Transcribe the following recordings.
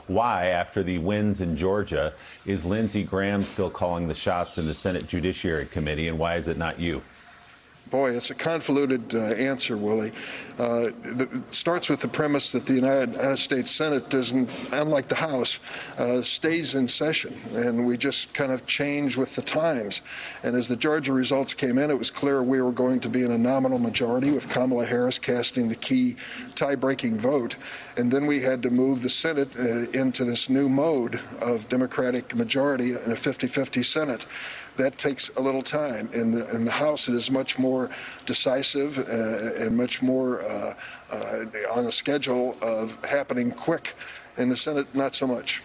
Why, after the wins in Georgia, is Lindsey Graham still calling the shots in the Senate Judiciary Committee, and why is it not you? Boy, it's a convoluted answer, Willie. It starts with the premise that the United States Senate doesn't, unlike the House, stays in session, and we just kind of change with the times. And as the Georgia results came in, it was clear we were going to be in a nominal majority, with Kamala Harris casting the key tie-breaking vote. And then we had to move the Senate into this new mode of Democratic majority in a 50-50 Senate. That takes a little time. In the House, it is much more decisive and much more on a schedule of happening quick. In the Senate, not so much.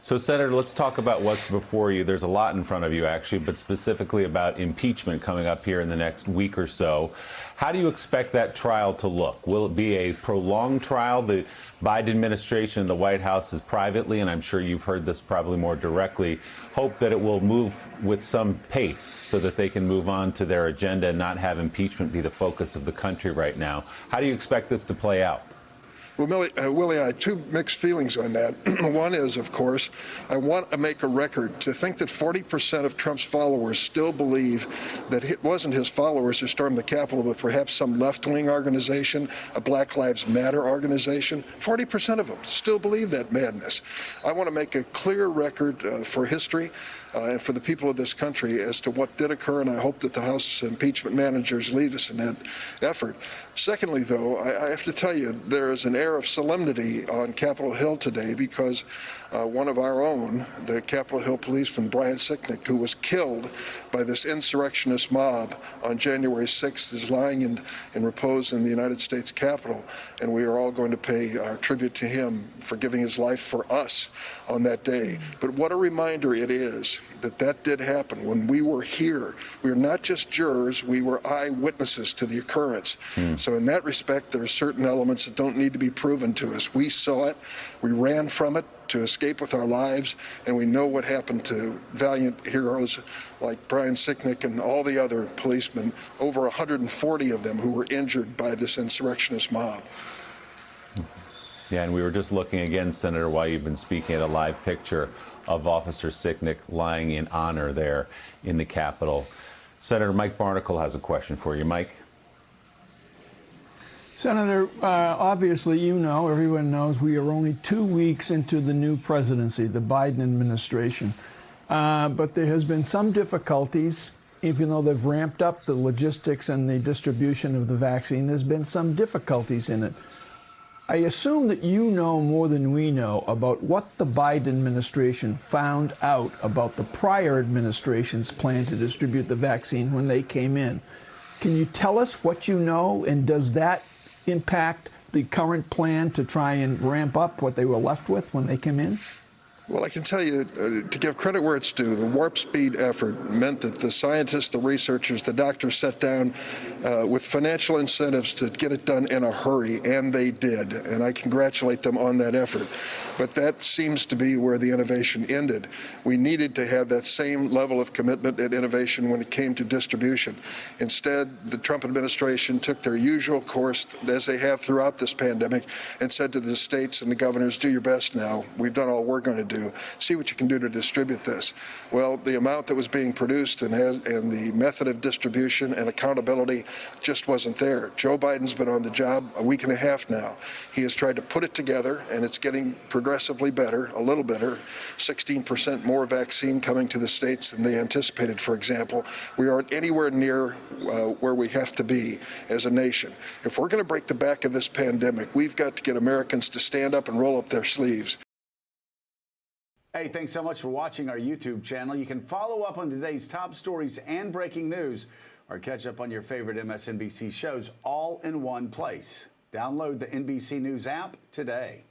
So, Senator, let's talk about what's before you. There's a lot in front of you, actually, but specifically about impeachment coming up here in the next week or so. How do you expect that trial to look? Will it be a prolonged trial? The Biden administration and the White House is privately, and I'm sure you've heard this probably more directly, hope that it will move with some pace so that they can move on to their agenda and not have impeachment be the focus of the country right now. How do you expect this to play out? Well, Willie, I have two mixed feelings on that. One is, of course, I want to make a record to think that 40% of Trump's followers still believe that it wasn't his followers who stormed the Capitol, but perhaps some left-wing organization, a Black Lives Matter organization. 40% of them still believe that madness. I want to make a clear record for history and for the people of this country as to what did occur, and I hope that the House impeachment managers lead us in that effort. Secondly, though, I have to tell you, there is an air of solemnity on Capitol Hill today because one of our own, the Capitol Hill policeman, Brian Sicknick, who was killed by this insurrectionist mob on January 6th, is lying in repose in the United States Capitol, and we are all going to pay our tribute to him for giving his life for us on that day. But what a reminder it is that did happen when we were here. We were not just jurors, we were eyewitnesses to the occurrence. So in that respect, there are certain elements that don't need to be proven to us. We saw it, we ran from it to escape with our lives, and we know what happened to valiant heroes like Brian Sicknick and all the other policemen, over 140 of them who were injured by this insurrectionist mob. Yeah, and we were just looking again, Senator, while you've been speaking, at a live picture of Officer Sicknick lying in honor there in the Capitol. Senator Mike Barnicle has a question for you. Mike? Senator, obviously, you know, everyone knows, we are only 2 weeks into the new presidency, the Biden administration. But there has been some difficulties, even though they've ramped up the logistics and the distribution of the vaccine, there's been some difficulties in it. I assume that you know more than we know about what the Biden administration found out about the prior administration's plan to distribute the vaccine when they came in. Can you tell us what you know, and does that impact the current plan to try and ramp up what they were left with when they came in? Well, I can tell you, to give credit where it's due, the warp speed effort meant that the scientists, the researchers, the doctors sat down with financial incentives to get it done in a hurry, and they did. And I congratulate them on that effort. But that seems to be where the innovation ended. We needed to have that same level of commitment and innovation when it came to distribution. Instead, the Trump administration took their usual course, as they have throughout this pandemic, and said to the states and the governors, do your best now. We've done all we're going to do. See what you can do to distribute this. Well, the amount that was being produced and the method of distribution and accountability just wasn't there. Joe Biden's been on the job a week and a half now. He has tried to put it together, and it's getting progressively better, a little better. 16% more vaccine coming to the states than they anticipated, for example. We aren't anywhere near where we have to be as a nation. If we're going to break the back of this pandemic, we've got to get Americans to stand up and roll up their sleeves. Hey, thanks so much for watching our YouTube channel. You can follow up on today's top stories and breaking news, or catch up on your favorite MSNBC shows all in one place. Download the NBC News app today.